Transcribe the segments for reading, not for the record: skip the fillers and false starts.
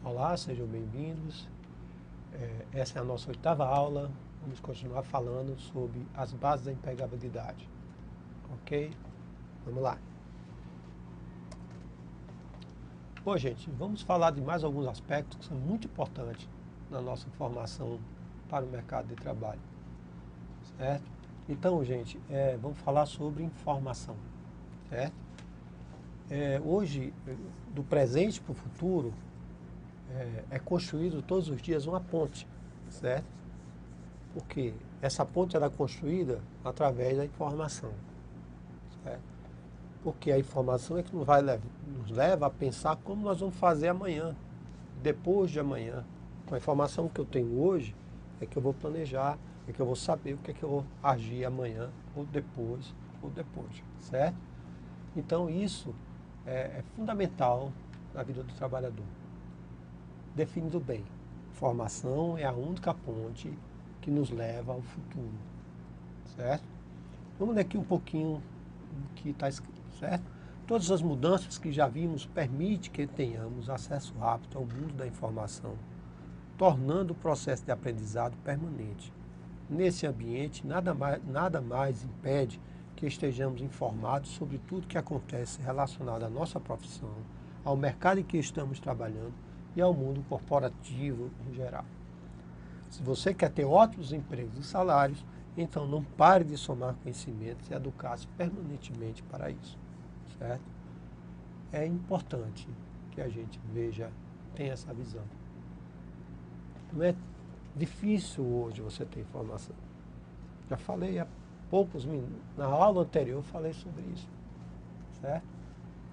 Olá, sejam bem-vindos. Essa é a nossa 8ª aula. Vamos continuar falando sobre as bases da empregabilidade. Ok? Vamos lá. Bom, gente, vamos falar de mais alguns aspectos que são muito importantes na nossa formação para o mercado de trabalho. Certo? Então, gente, vamos falar sobre informação. Certo? Hoje, do presente para o futuro, é construído todos os dias uma ponte, certo? Porque essa ponte era construída através da informação, certo? Porque a informação é que nos leva a pensar como nós vamos fazer amanhã, depois de amanhã. Com a informação que eu tenho hoje, é que eu vou planejar, é que eu vou saber o que é que eu vou agir amanhã, ou depois, certo? Então isso é fundamental na vida do trabalhador. Definido bem, formação é a única ponte que nos leva ao futuro, certo? Vamos ler aqui um pouquinho do que está escrito, certo? Todas as mudanças que já vimos permitem que tenhamos acesso rápido ao mundo da informação, tornando o processo de aprendizado permanente. Nesse ambiente, nada mais impede que estejamos informados sobre tudo que acontece relacionado à nossa profissão, ao mercado em que estamos trabalhando, e ao mundo corporativo em geral. Se você quer ter ótimos empregos e salários, então não pare de somar conhecimentos e educar-se permanentemente para isso, certo? É importante que a gente tenha essa visão. Não é difícil hoje você ter informação. Já falei há poucos minutos, na aula anterior eu falei sobre isso, certo?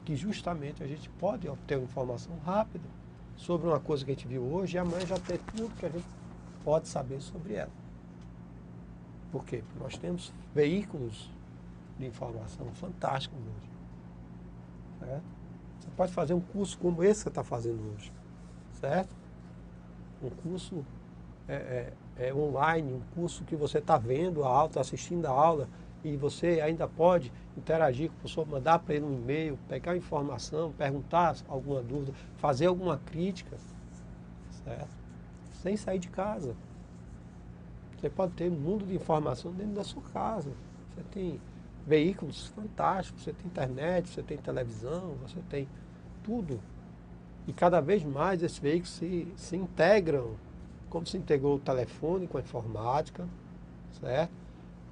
Que justamente a gente pode obter uma informação rápida sobre uma coisa que a gente viu hoje e amanhã já ter tudo que a gente pode saber sobre ela. Por quê? Porque nós temos veículos de informação fantásticos hoje. Certo? Você pode fazer um curso como esse que você está fazendo hoje. Certo? Um curso online, um curso que você está vendo a aula, está assistindo a aula, e você ainda pode interagir com o professor, mandar para ele um e-mail, pegar informação, perguntar alguma dúvida, fazer alguma crítica, certo? Sem sair de casa. Você pode ter um mundo de informação dentro da sua casa. Você tem veículos fantásticos, você tem internet, você tem televisão, você tem tudo. E cada vez mais esses veículos se integram, como se integrou o telefone com a informática, certo?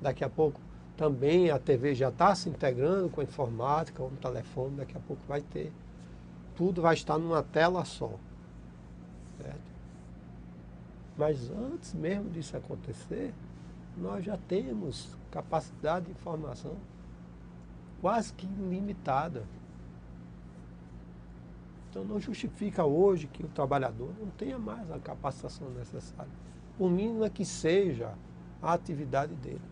Daqui a pouco também a TV já está se integrando com a informática, com o telefone, daqui a pouco vai ter. Tudo vai estar numa tela só, certo? Mas antes mesmo disso acontecer, nós já temos capacidade de informação quase que ilimitada. Então não justifica hoje que o trabalhador não tenha mais a capacitação necessária, por mínima que seja a atividade dele.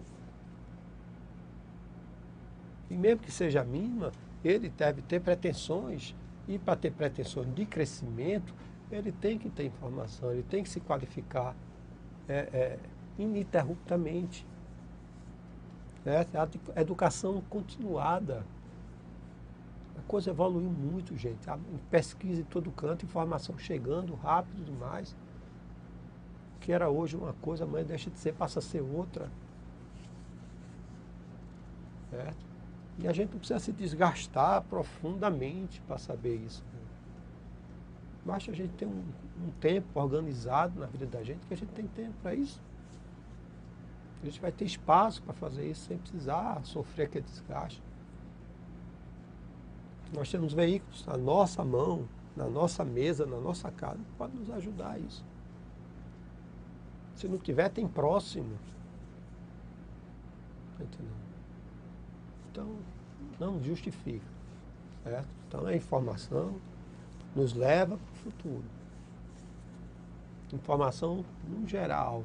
E mesmo que seja mínima, ele deve ter pretensões, e para ter pretensões de crescimento, ele tem que ter informação, ele tem que se qualificar ininterruptamente. Certo? A educação continuada. A coisa evoluiu muito, gente. Em pesquisa em todo canto, informação chegando rápido demais. O que era hoje uma coisa, amanhã deixa de ser, passa a ser outra. Certo? E a gente não precisa se desgastar profundamente para saber isso. Basta a gente ter um tempo organizado na vida da gente, que a gente tem tempo para isso. A gente vai ter espaço para fazer isso sem precisar sofrer aquele desgaste. Nós temos veículos na nossa mão, na nossa mesa, na nossa casa, que podem nos ajudar a isso. Se não tiver, tem próximo. Entendeu? Então, não justifica. Certo? Então, a informação nos leva para o futuro. Informação no geral.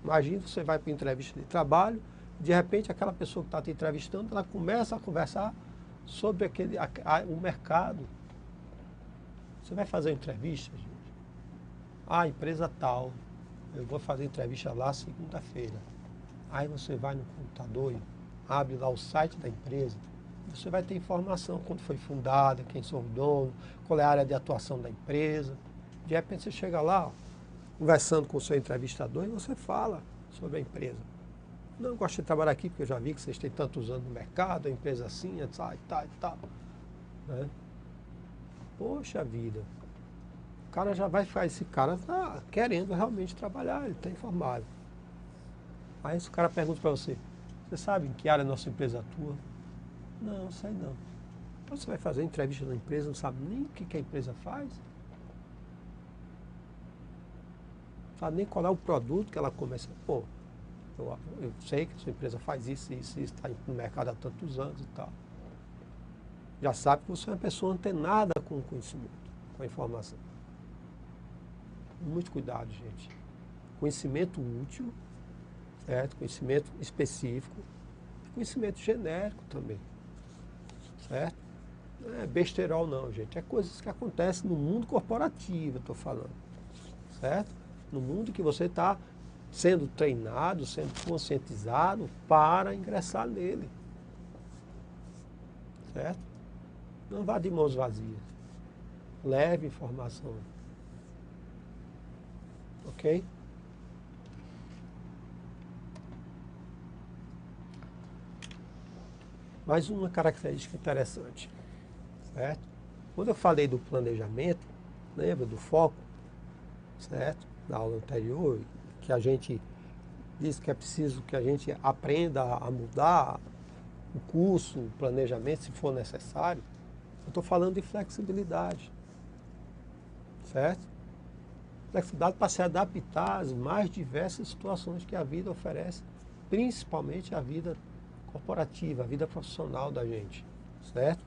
Imagina, você vai para uma entrevista de trabalho, de repente aquela pessoa que está te entrevistando, ela começa a conversar sobre o mercado. Você vai fazer uma entrevista, gente? Ah, empresa tal, eu vou fazer entrevista lá segunda-feira. Aí você vai no computador e abre lá o site da empresa. Você vai ter informação, quando foi fundada, quem são os donos, qual é a área de atuação da empresa. De repente você chega lá, ó, conversando com o seu entrevistador e você fala sobre a empresa. Não gosto de trabalhar aqui porque eu já vi que vocês têm tantos anos no mercado, a empresa assim, e tal. Né? Poxa vida. O cara já vai ficar, esse cara está querendo realmente trabalhar, ele está informado. Aí se o cara pergunta para você, você sabe em que área a nossa empresa atua? Não, sei não. Você vai fazer entrevista na empresa, não sabe nem o que a empresa faz? Não sabe nem qual é o produto que ela começa. Pô, eu sei que a sua empresa faz isso, está no mercado há tantos anos e tal. Já sabe que você é uma pessoa antenada com o conhecimento, com a informação. Muito cuidado, gente. Conhecimento útil, certo? Conhecimento específico, conhecimento genérico também, certo? Não é besterol não, gente. É coisas que acontecem no mundo corporativo, eu estou falando, certo? No mundo que você está sendo treinado, sendo conscientizado para ingressar nele, certo? Não vá de mãos vazias. Leve informação. Ok? Mais uma característica interessante, certo? Quando eu falei do planejamento, lembra do foco, certo? Da aula anterior, que a gente disse que é preciso que a gente aprenda a mudar o curso, o planejamento, se for necessário. Eu estou falando de flexibilidade, certo? Flexibilidade para se adaptar às mais diversas situações que a vida oferece, principalmente a vida corporativa, a vida profissional da gente, certo?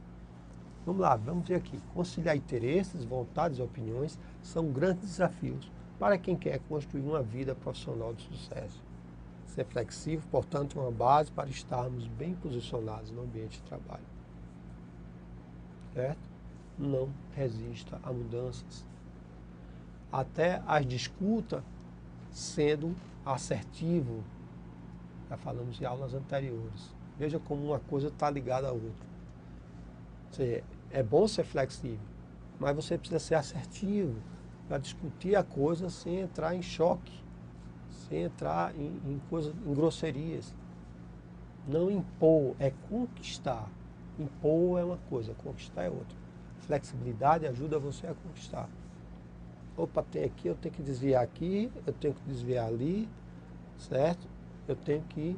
Vamos lá, vamos ver aqui. Conciliar interesses, vontades e opiniões são grandes desafios para quem quer construir uma vida profissional de sucesso. Ser flexível, portanto, é uma base para estarmos bem posicionados no ambiente de trabalho. Certo? Não resista a mudanças. Até as discuta sendo assertivo. Já falamos em aulas anteriores. Veja como uma coisa está ligada à outra. É bom ser flexível, mas você precisa ser assertivo para discutir a coisa sem entrar em choque, sem entrar em grosserias. Não impor, é conquistar. Impor é uma coisa, conquistar é outra. Flexibilidade ajuda você a conquistar. Opa, tem aqui, eu tenho que desviar aqui, eu tenho que desviar ali, certo? Eu tenho que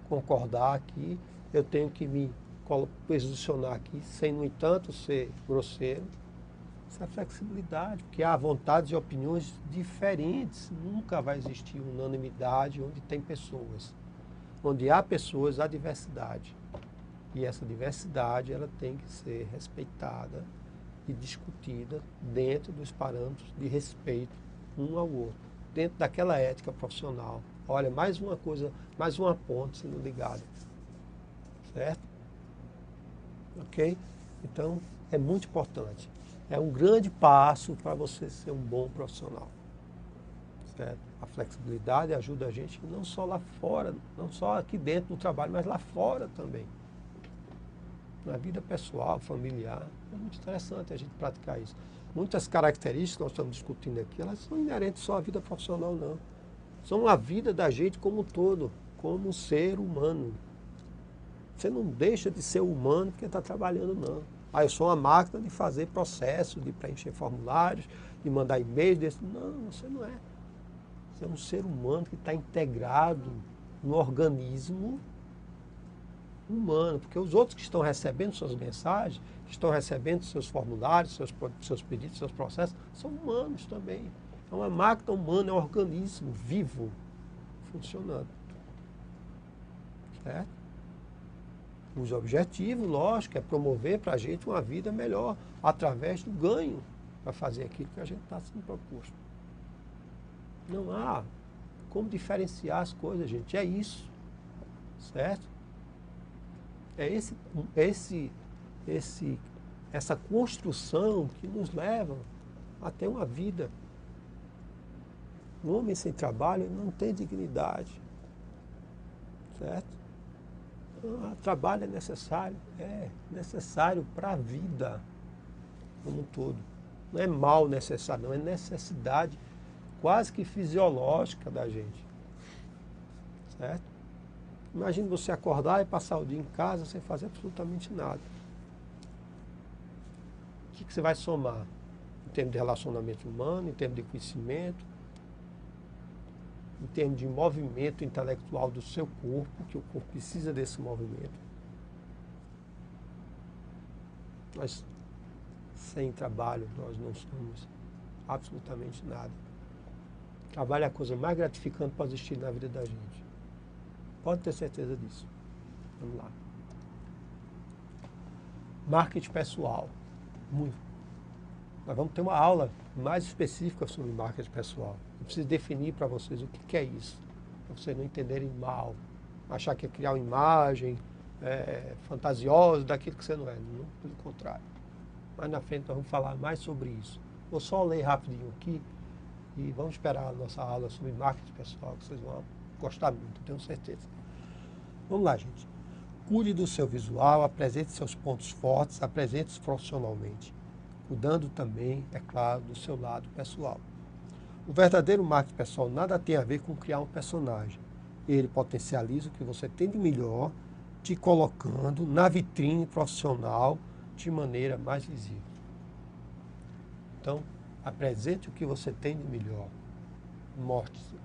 concordar aqui, eu tenho que me posicionar aqui, sem, no entanto, ser grosseiro. Isso é flexibilidade, porque há vontades e opiniões diferentes. Nunca vai existir unanimidade onde tem pessoas. Onde há pessoas, há diversidade. E essa diversidade ela tem que ser respeitada e discutida dentro dos parâmetros de respeito um ao outro, dentro daquela ética profissional. Olha, mais uma coisa, mais uma ponte sendo ligada. Certo? Ok? Então, é muito importante. É um grande passo para você ser um bom profissional. Certo? A flexibilidade ajuda a gente não só lá fora, não só aqui dentro do trabalho, mas lá fora também. Na vida pessoal, familiar. É muito interessante a gente praticar isso. Muitas características que nós estamos discutindo aqui, elas são inerentes só à vida profissional, não. São a vida da gente como um todo, como um ser humano. Você não deixa de ser humano porque está trabalhando, não. Ah, eu sou uma máquina de fazer processo, de preencher formulários, de mandar e-mails. Não, você não é. Você é um ser humano que está integrado no organismo humano, porque os outros que estão recebendo suas mensagens, que estão recebendo seus formulários, seus pedidos, seus processos, são humanos também. É uma máquina humana, é um organismo vivo, funcionando. Certo? Os objetivos, lógico, é promover para a gente uma vida melhor, através do ganho, para fazer aquilo que a gente está sendo proposto. Não há como diferenciar as coisas, gente, é isso. Certo? É essa construção que nos leva a ter uma vida. Um homem sem trabalho não tem dignidade. Certo? Trabalho é necessário para a vida como um todo. Não é mal necessário, não. É necessidade quase que fisiológica da gente. Certo? Imagine você acordar e passar o dia em casa sem fazer absolutamente nada. O que você vai somar? Em termos de relacionamento humano, em termos de conhecimento, em termos de movimento intelectual do seu corpo, que o corpo precisa desse movimento. Nós, sem trabalho, nós não somos absolutamente nada. Trabalho é a coisa mais gratificante para existir na vida da gente. Pode ter certeza disso. Vamos lá. Marketing pessoal. Muito. Nós vamos ter uma aula mais específica sobre marketing pessoal. Eu preciso definir para vocês o que é isso, para vocês não entenderem mal, achar que é criar uma imagem fantasiosa daquilo que você não é. Não, pelo contrário. Mais na frente nós vamos falar mais sobre isso. Vou só ler rapidinho aqui e vamos esperar a nossa aula sobre marketing pessoal, que vocês vão gostar muito, tenho certeza. Vamos lá, gente. Cuide do seu visual, apresente seus pontos fortes, apresente-se profissionalmente, cuidando também, é claro, do seu lado pessoal. O verdadeiro marketing pessoal nada tem a ver com criar um personagem. Ele potencializa o que você tem de melhor, te colocando na vitrine profissional de maneira mais visível. Então, apresente o que você tem de melhor. Mostre-se.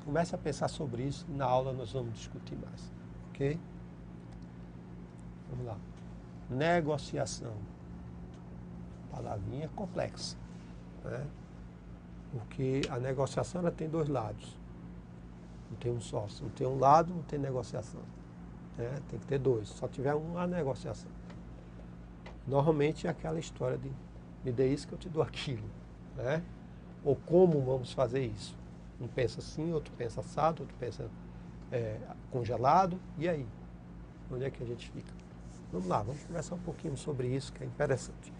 Comece a pensar sobre isso e na aula nós vamos discutir mais. Ok? Vamos lá. Negociação. Palavrinha complexa. Né? Porque a negociação ela tem dois lados. Não tem um só. Se não tem um lado, não tem negociação. Né? Tem que ter dois. Só tiver um, a negociação. Normalmente é aquela história de me dê isso que eu te dou aquilo. Né? Ou como vamos fazer isso? Um pensa assim, outro pensa assado, outro pensa congelado. E aí? Onde é que a gente fica? Vamos lá, vamos conversar um pouquinho sobre isso, que é interessante.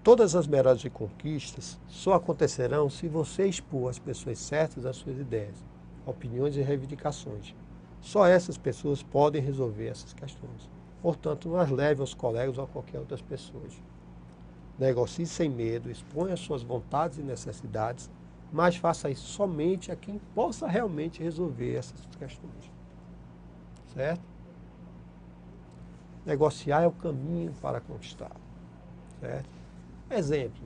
Todas as melhores conquistas só acontecerão se você expor às pessoas certas as suas ideias, opiniões e reivindicações. Só essas pessoas podem resolver essas questões. Portanto, não as leve aos colegas ou a qualquer outras pessoas. Negocie sem medo, exponha as suas vontades e necessidades, mas faça isso somente a quem possa realmente resolver essas questões. Certo? Negociar é o caminho para conquistar. Certo? Exemplo.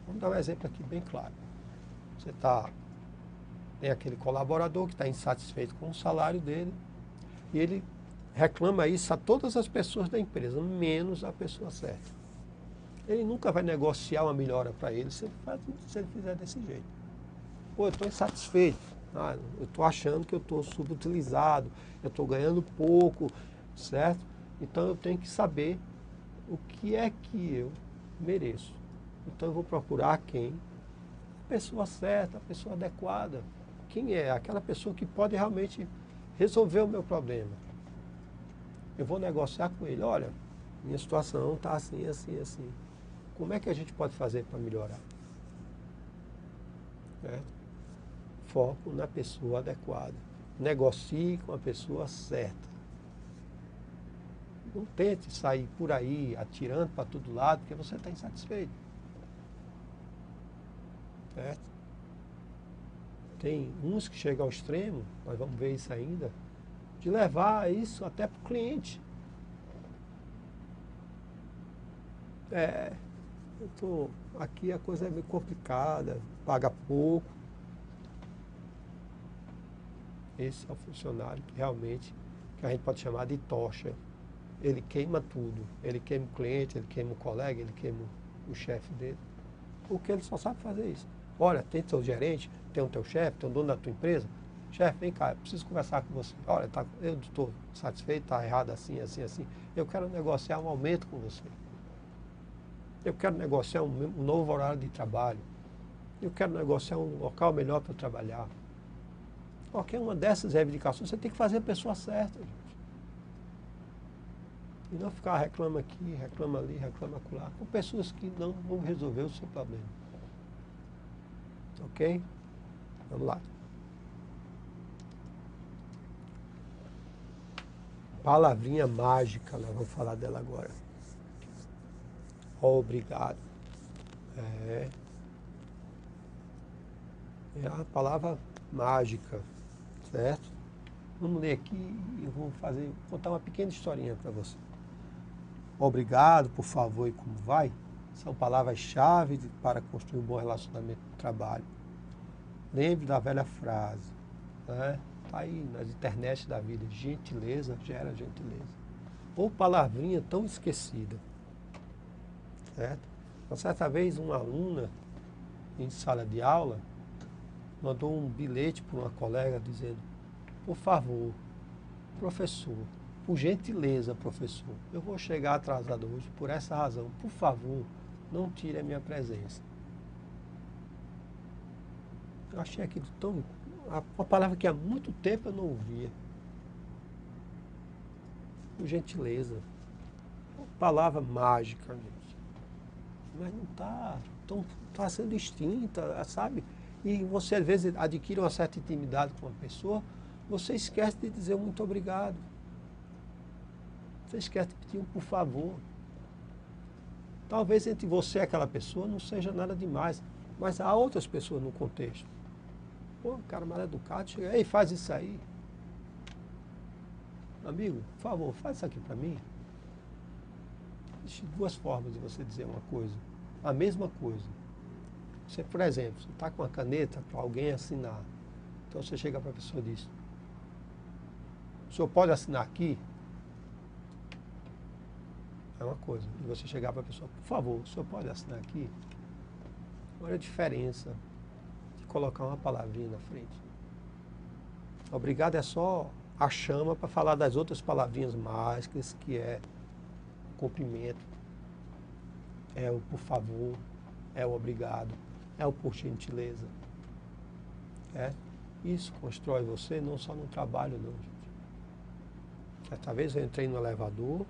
Vamos dar um exemplo aqui bem claro. Você tem aquele colaborador que está insatisfeito com o salário dele e ele reclama isso a todas as pessoas da empresa, menos a pessoa certa. Ele nunca vai negociar uma melhora para ele se ele fizer desse jeito. Pô, eu estou insatisfeito. Eu estou achando que eu estou subutilizado, eu estou ganhando pouco, certo? Então eu tenho que saber o que é que eu mereço. Então eu vou procurar quem? A pessoa certa, a pessoa adequada. Quem é? Aquela pessoa que pode realmente resolver o meu problema. Eu vou negociar com ele. Olha, minha situação está assim, assim, assim. Como é que a gente pode fazer para melhorar? Foco na pessoa adequada. Negocie com a pessoa certa. Não tente sair por aí atirando para todo lado, porque você está insatisfeito. Certo? Tem uns que chegam ao extremo, nós vamos ver isso ainda, de levar isso até para o cliente. Aqui a coisa é meio complicada, paga pouco. Esse é o funcionário que realmente, que a gente pode chamar de tocha. Ele queima tudo. Ele queima o cliente, ele queima o colega, ele queima o chefe dele. Porque ele só sabe fazer isso. Olha, tem teu gerente, tem o teu chefe, tem o dono da tua empresa. Chefe, vem cá, eu preciso conversar com você. Olha, eu estou satisfeito, está errado assim, assim, assim. Eu quero negociar um aumento com você. Eu quero negociar um novo horário de trabalho. Eu quero negociar um local melhor para trabalhar. Qualquer uma dessas reivindicações, você tem que fazer a pessoa certa, gente. E não ficar reclama aqui, reclama ali, reclama acolá, com pessoas que não vão resolver o seu problema. Ok? Vamos lá. Palavrinha mágica, nós vamos falar dela agora. Obrigado. É, é a palavra mágica, certo? Vamos ler aqui e eu vou contar uma pequena historinha para você. Obrigado, por favor e como vai? São palavras-chave para construir um bom relacionamento de trabalho. Lembre da velha frase, né? Está aí nas internet da vida, gentileza gera gentileza. Ou palavrinha tão esquecida, certo? Uma certa vez uma aluna em sala de aula mandou um bilhete para uma colega dizendo: por favor, professor, por gentileza, professor, eu vou chegar atrasado hoje por essa razão. Por favor, não tire a minha presença. Eu achei aquilo tão... Uma palavra que há muito tempo eu não ouvia. Por gentileza. Uma palavra mágica, gente. Mas não está... Está sendo extinta, sabe? E você, às vezes, adquire uma certa intimidade com uma pessoa, você esquece de dizer muito obrigado. Você esquece de pedir um por favor. Talvez entre você e aquela pessoa não seja nada demais, mas há outras pessoas no contexto. Pô, um cara mal educado chega, ei, faz isso aí. Amigo, por favor, faz isso aqui para mim. Existem duas formas de você dizer uma coisa. A mesma coisa. Você, por exemplo, você está com uma caneta para alguém assinar. Então você chega para a pessoa e diz: o senhor pode assinar aqui? É uma coisa. E você chegar para a pessoa: por favor, o senhor pode assinar aqui? Olha a diferença de colocar uma palavrinha na frente. Obrigado é só a chama para falar das outras palavrinhas mágicas, que é o cumprimento, é o por favor, é o obrigado, é o por gentileza. É? Isso constrói você não só no trabalho, não, gente. Certa vez eu entrei no elevador,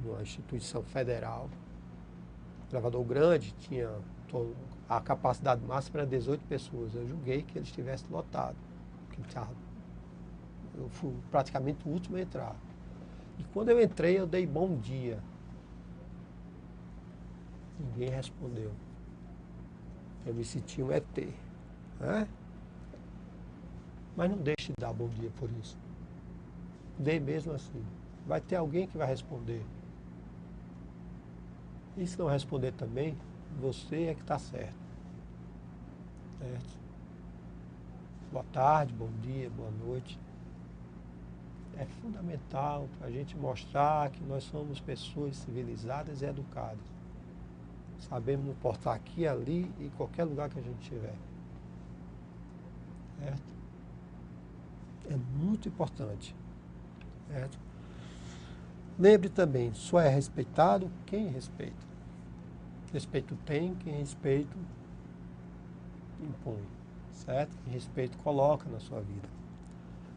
numa instituição federal, elevador grande, tinha a capacidade máxima era 18 pessoas. Eu julguei que ele estivesse lotado. Eu fui praticamente o último a entrar. E quando eu entrei, eu dei bom dia. Ninguém respondeu. Eu me senti um ET. Né? Mas não deixe de dar bom dia por isso. Dê mesmo assim. Vai ter alguém que vai responder. E se não responder também, você é que está certo. Certo? Boa tarde, bom dia, boa noite. É fundamental para a gente mostrar que nós somos pessoas civilizadas e educadas. Sabemos nos portar aqui, ali e em qualquer lugar que a gente estiver. Certo? É muito importante. Certo? Lembre também, só é respeitado quem respeita. Respeito tem, quem respeito impõe. Certo? Quem respeito coloca na sua vida.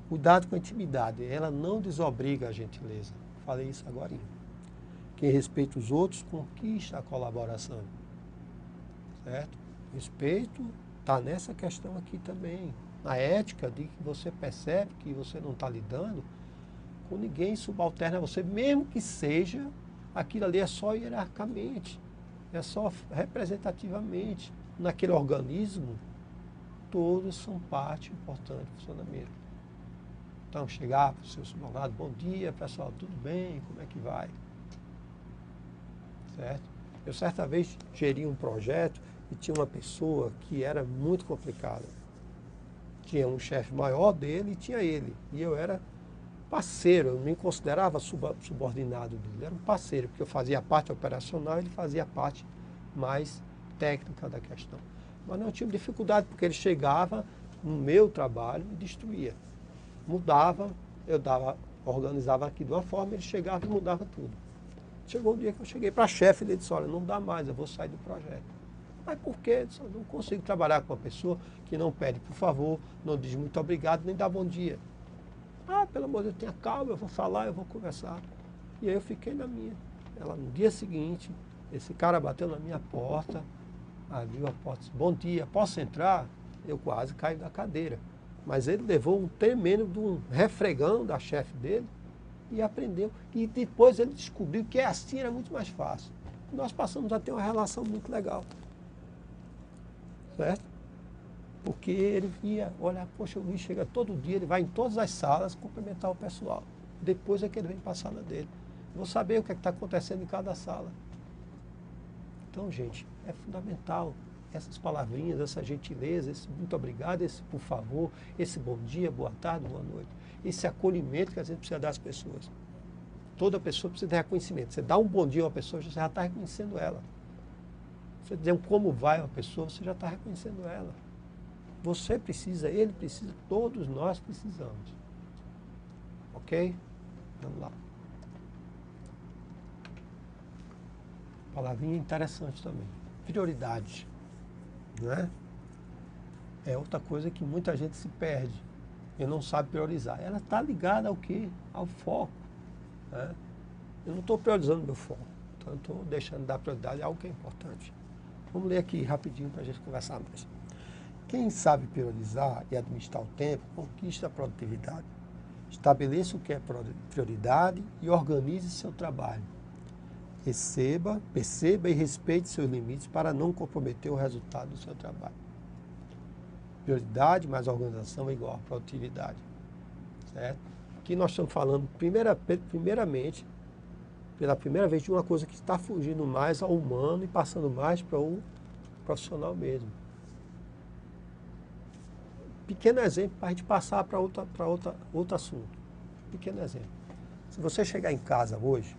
Cuidado com a intimidade, ela não desobriga a gentileza. Falei isso agora. Quem respeita os outros conquista a colaboração. Certo? Respeito está nessa questão aqui também. Na ética de que você percebe que você não está lidando com ninguém subalterno a você, mesmo que seja, aquilo ali é só hierarquicamente, é só representativamente. Naquele organismo, todos são parte importante do funcionamento. Então, chegar para o seu subordinado: bom dia, pessoal, tudo bem? Como é que vai? Certo? Eu, certa vez, geri um projeto e tinha uma pessoa que era muito complicada. Tinha um chefe maior dele e tinha ele. E eu era parceiro, eu não me considerava subordinado dele. Era um parceiro, porque eu fazia a parte operacional e ele fazia a parte mais técnica da questão. Mas não tinha dificuldade, porque ele chegava no meu trabalho e destruía. Mudava, organizava aqui de uma forma, ele chegava e mudava tudo. Chegou um dia que eu cheguei para a chefe e ele disse: olha, não dá mais, eu vou sair do projeto. Mas por quê? Eu não consigo trabalhar com uma pessoa que não pede por favor, não diz muito obrigado, nem dá bom dia. Ah, pelo amor de Deus, tenha calma, eu vou falar, eu vou conversar. E aí eu fiquei na minha. Ela, no dia seguinte, esse cara bateu na minha porta, abriu a porta, disse: bom dia, posso entrar? Eu quase caí da cadeira. Mas ele levou um tremendo de um refregão da chefe dele e aprendeu. E depois ele descobriu que assim era muito mais fácil. Nós passamos a ter uma relação muito legal. certo? Porque ele via, olha, poxa, o Luiz chega todo dia, ele vai em todas as salas cumprimentar o pessoal. Depois é que ele vem para a sala dele. Vou saber o que está acontecendo em cada sala. Então, gente, é fundamental essas palavrinhas, essa gentileza, esse muito obrigado, esse por favor, esse bom dia, boa tarde, boa noite. Esse acolhimento que a gente precisa dar às pessoas. Toda pessoa precisa de reconhecimento. Você dá um bom dia a uma pessoa, você já está reconhecendo ela. Você dizer um como vai a uma pessoa, você já está reconhecendo ela. Você precisa, ele precisa, todos nós precisamos. Ok? Vamos lá. Palavrinha interessante também. Prioridade. Não é? É outra coisa que muita gente se perde e não sabe priorizar. Ela está ligada ao quê? Ao foco. Né? Eu não estou priorizando meu foco. Então eu estou deixando de dar prioridade a algo que é importante. Vamos ler aqui rapidinho para a gente conversar mais. Quem sabe priorizar e administrar o tempo, conquista a produtividade. Estabeleça o que é prioridade e organize seu trabalho. Perceba e respeite seus limites para não comprometer o resultado do seu trabalho. Prioridade mais organização é igual a produtividade. Certo? Aqui nós estamos falando, primeiramente, pela primeira vez, de uma coisa que está fugindo mais ao humano e passando mais para o profissional mesmo. Pequeno exemplo para a gente passar para outro assunto. Pequeno exemplo. Se você chegar em casa hoje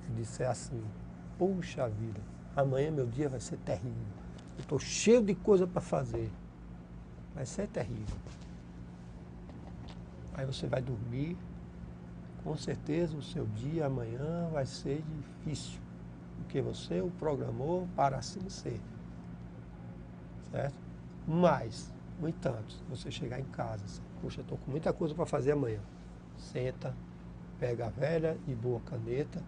e disser assim, puxa vida, amanhã meu dia vai ser terrível. Eu estou cheio de coisa para fazer. Vai ser terrível. Aí você vai dormir, com certeza o seu dia amanhã vai ser difícil. Porque você o programou para assim ser. Certo? Mas, no entanto, se você chegar em casa, assim, puxa, eu estou com muita coisa para fazer amanhã. Senta, pega a velha e boa caneta,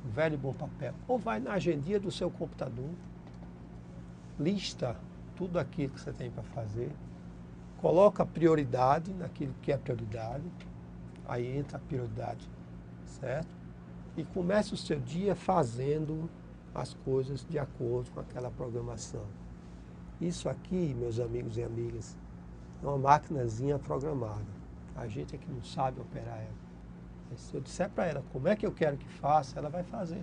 o velho e bom papel, ou vai na agendinha do seu computador, lista tudo aquilo que você tem para fazer, coloca prioridade naquilo que é prioridade, aí entra a prioridade, certo? E comece o seu dia fazendo as coisas de acordo com aquela programação. Isso aqui, meus amigos e amigas, é uma maquinazinha programada. A gente é que não sabe operar ela. Mas se eu disser para ela como é que eu quero que faça, ela vai fazer.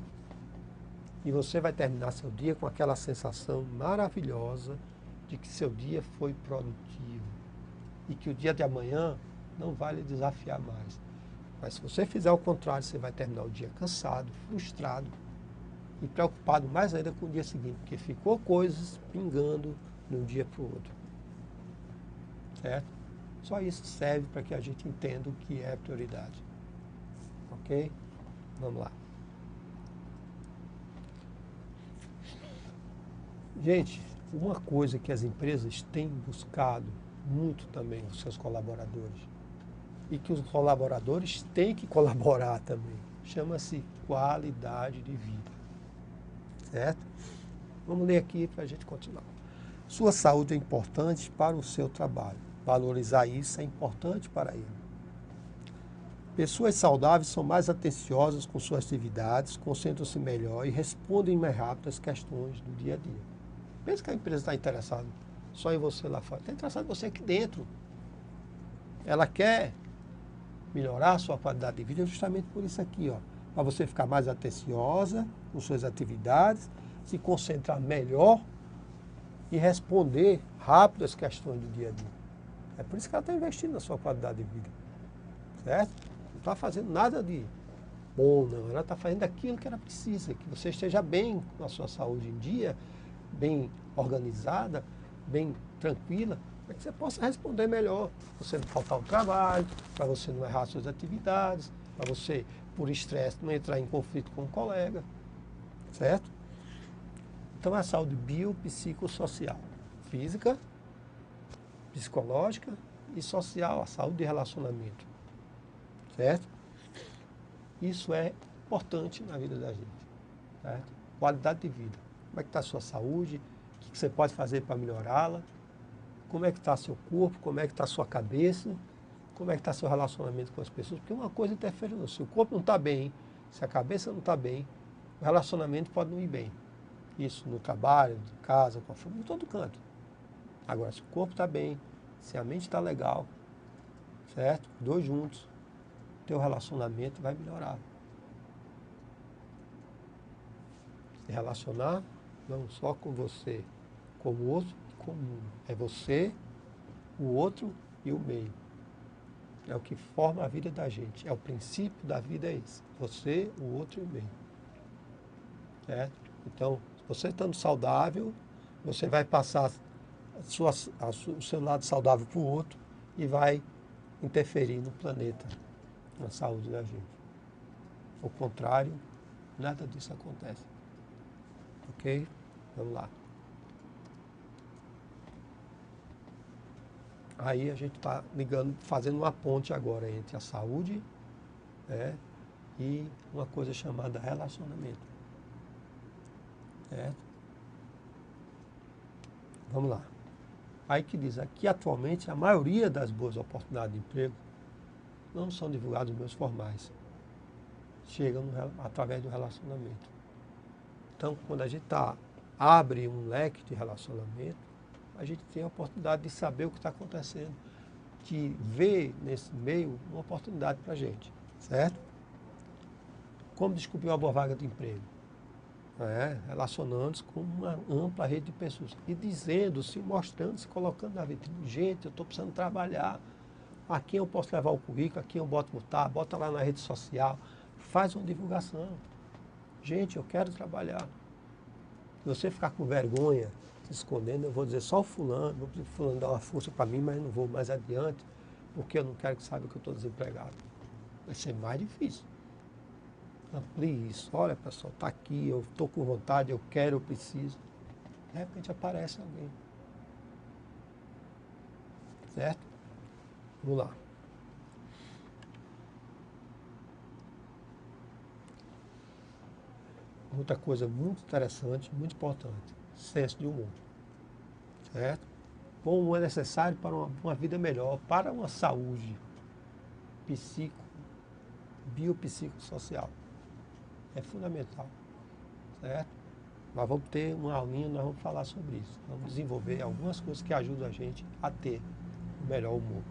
E você vai terminar seu dia com aquela sensação maravilhosa de que seu dia foi produtivo. E que o dia de amanhã não vai lhe desafiar mais. Mas se você fizer o contrário, você vai terminar o dia cansado, frustrado e preocupado mais ainda com o dia seguinte, porque ficou coisas pingando de um dia para o outro. Certo? Só isso serve para que a gente entenda o que é prioridade. Ok? Vamos lá. Gente, uma coisa que as empresas têm buscado muito também os seus colaboradores e que os colaboradores têm que colaborar também, chama-se qualidade de vida. Certo? Vamos ler aqui para a gente continuar. Sua saúde é importante para o seu trabalho. Valorizar isso é importante para ele. Pessoas saudáveis são mais atenciosas com suas atividades, concentram-se melhor e respondem mais rápido às questões do dia a dia. Pensa que a empresa está interessada só em você lá fora. Está interessada em você aqui dentro. Ela quer melhorar a sua qualidade de vida justamente por isso aqui, ó. Para você ficar mais atenciosa com suas atividades, se concentrar melhor e responder rápido às questões do dia a dia. É por isso que ela está investindo na sua qualidade de vida. Certo? Não está fazendo nada de bom, não. Ela está fazendo aquilo que ela precisa, que você esteja bem com a sua saúde em dia, bem organizada, bem tranquila, para que você possa responder melhor, para você não faltar ao trabalho, para você não errar suas atividades, para você, por estresse, não entrar em conflito com um colega. Certo? Então, é a saúde biopsicossocial, física, psicológica e social, a saúde de relacionamento. Certo? Isso é importante na vida da gente. Certo? Qualidade de vida. Como é que está a sua saúde? O que você pode fazer para melhorá-la? Como é que está seu corpo? Como é que está a sua cabeça? Como é que está seu relacionamento com as pessoas? Porque uma coisa interfere no seu corpo não está bem, se a cabeça não está bem, o relacionamento pode não ir bem. Isso no trabalho, em casa, com a família, em todo canto. Agora, se o corpo está bem, se a mente está legal, certo? Dois juntos, teu relacionamento vai melhorar. Se relacionar não só com você, com o outro e com o mundo. É você, o outro e o meio. É o que forma a vida da gente. É o princípio da vida é esse. Você, o outro e o meio. Certo? Então, você estando saudável, você vai passar o seu lado saudável para o outro e vai interferir no planeta, na saúde da gente. Ao contrário, nada disso acontece. Ok? Vamos lá. Aí a gente está ligando, fazendo uma ponte agora entre a saúde, né, e uma coisa chamada relacionamento. Certo? Vamos lá. Aí que diz, aqui atualmente a maioria das boas oportunidades de emprego não são divulgadas nos meios formais. Chegam através do relacionamento. Então, quando a gente abre um leque de relacionamento, a gente tem a oportunidade de saber o que está acontecendo, de ver nesse meio uma oportunidade para a gente, certo? Como descobrir uma boa vaga de emprego? Relacionando-se com uma ampla rede de pessoas e dizendo, se mostrando, se colocando na vitrine. Gente, eu estou precisando trabalhar. A quem eu posso levar o currículo, a quem eu boto botar, bota lá na rede social, faz uma divulgação. Gente, eu quero trabalhar. Se você ficar com vergonha, se escondendo, eu vou dizer só o fulano, vou pedir o fulano dar uma força para mim, mas não vou mais adiante, porque eu não quero que saiba que eu estou desempregado. Vai ser mais difícil. Amplie isso. Olha, pessoal, está aqui, eu estou com vontade, eu quero, eu preciso. De repente aparece alguém. Certo? Vamos lá. Outra coisa muito interessante, muito importante, senso de humor. Certo? Bom humor é necessário para uma vida melhor, para uma saúde biopsicossocial. É fundamental. Certo? Nós vamos ter uma aulinha, nós vamos falar sobre isso. Vamos desenvolver algumas coisas que ajudam a gente a ter o melhor humor.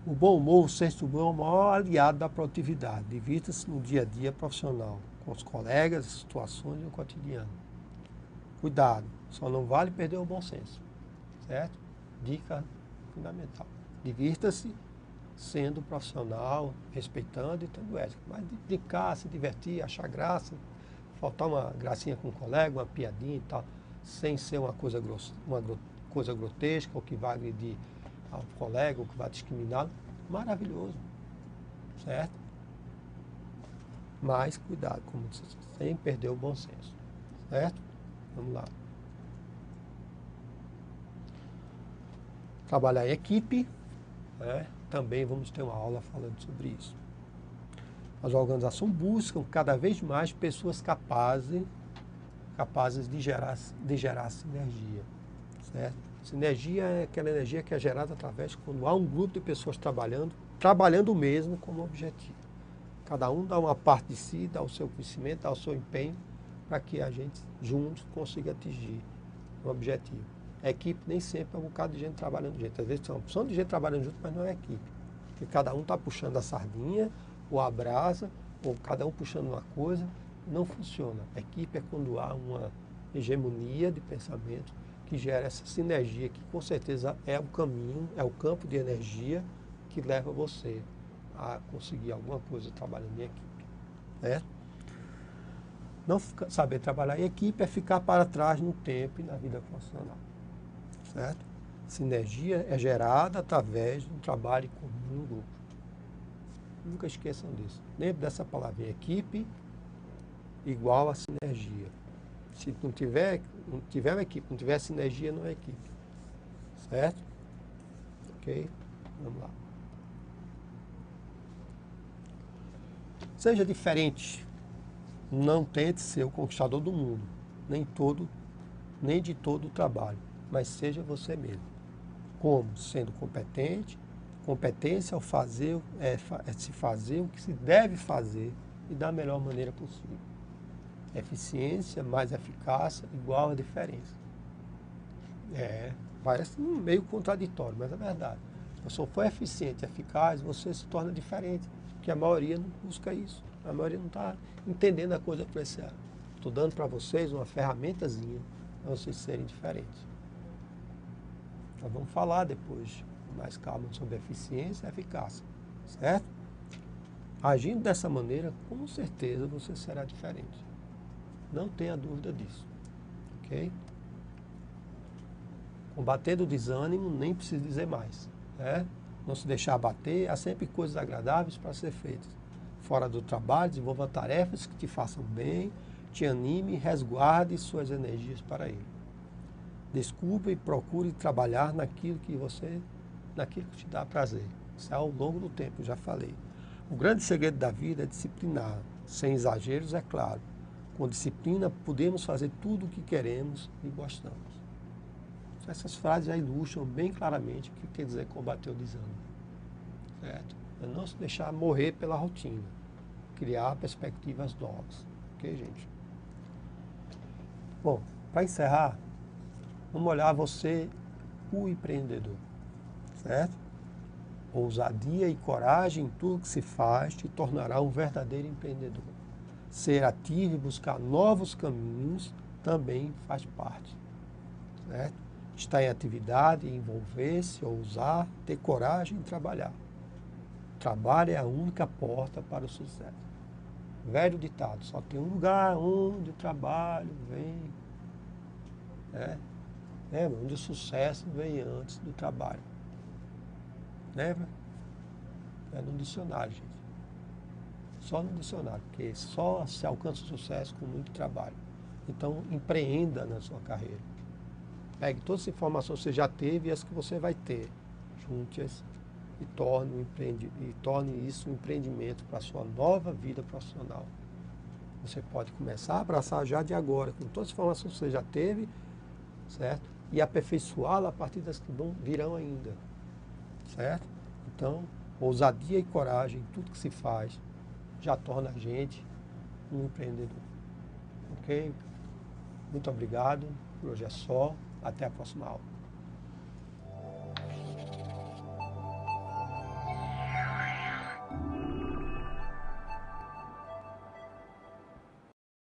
O bom humor, o senso do humor é o maior aliado da produtividade. Divirta-se no dia a dia profissional, com os colegas, situações no cotidiano. Cuidado, só não vale perder o bom senso. Certo? Dica fundamental. Divirta-se sendo profissional, respeitando e tendo ética. Mas brincar, se divertir, achar graça, faltar uma gracinha com um colega, uma piadinha e tal, sem ser uma coisa grotesca, ou que vai agredir ao colega, ou que vai discriminá-lo, maravilhoso. Certo? Mas cuidado, como disse, sem perder o bom senso. Certo? Vamos lá. Trabalhar em equipe, né? Também vamos ter uma aula falando sobre isso. As organizações buscam cada vez mais pessoas capazes de gerar sinergia. Certo? Sinergia é aquela energia que é gerada através quando há um grupo de pessoas trabalhando mesmo como objetivo. Cada um dá uma parte de si, dá o seu conhecimento, dá o seu empenho, para que a gente juntos consiga atingir um objetivo. A equipe nem sempre é um bocado de gente trabalhando junto. Às vezes tem uma opção de gente trabalhando junto, mas não é equipe. Porque cada um está puxando a sardinha, ou a brasa, ou cada um puxando uma coisa, não funciona. A equipe é quando há uma hegemonia de pensamento que gera essa sinergia, que com certeza é o caminho, é o campo de energia que leva você a conseguir alguma coisa trabalhando em equipe. Certo? Não saber trabalhar em equipe é ficar para trás no tempo e na vida profissional. Certo? Sinergia é gerada através de um trabalho comum no grupo. Nunca esqueçam disso. Lembre dessa palavra, equipe igual a sinergia. Se não tiver uma equipe, não tiver sinergia, não é equipe. Certo? Ok? Vamos lá. Seja diferente. Não tente ser o conquistador do mundo. Nem de todo o trabalho. Mas seja você mesmo. Como? Sendo competente. Competência ao fazer, se fazer o que se deve fazer e da melhor maneira possível. Eficiência mais eficácia igual a diferença. Parece meio contraditório, mas é verdade. Se você for eficiente, eficaz, você se torna diferente, porque a maioria não busca isso. A maioria não está entendendo a coisa para esse ano. Estou dando para vocês uma ferramentazinha para vocês serem diferentes. Então vamos falar depois, com mais calma, sobre eficiência e eficácia, certo? Agindo dessa maneira, com certeza você será diferente. Não tenha dúvida disso, ok? Combatendo o desânimo, nem preciso dizer mais, né? Não se deixar abater, há sempre coisas agradáveis para ser feitas. Fora do trabalho, desenvolva tarefas que te façam bem, te anime e resguarde suas energias para ele. Descubra e procure trabalhar naquilo que te dá prazer. Isso é ao longo do tempo, já falei. O grande segredo da vida é disciplinar, sem exageros, é claro. Com disciplina, podemos fazer tudo o que queremos e gostamos. Essas frases já ilustram bem claramente o que quer dizer combater o desânimo. Certo? É não se deixar morrer pela rotina. Criar perspectivas novas. Ok, gente? Bom, para encerrar, vamos olhar você, o empreendedor. Certo? Ousadia e coragem em tudo que se faz te tornará um verdadeiro empreendedor. Ser ativo e buscar novos caminhos também faz parte. Certo? Estar em atividade, envolver-se, ousar, ter coragem em trabalhar. Trabalho é a única porta para o sucesso. Velho ditado, só tem um lugar onde o trabalho vem, onde o sucesso vem antes do trabalho. Lembra? É no dicionário, gente. Só no dicionário, porque só se alcança o sucesso com muito trabalho. Então, empreenda na sua carreira. Pegue todas as informações que você já teve e as que você vai ter. Junte-as e torne isso um empreendimento para a sua nova vida profissional. Você pode começar a abraçar já de agora, com todas as informações que você já teve, certo? E aperfeiçoá-la a partir das que virão ainda, certo? Então, ousadia e coragem em tudo que se faz já torna a gente um empreendedor. Ok? Muito obrigado. Por hoje é só. Até a próxima aula.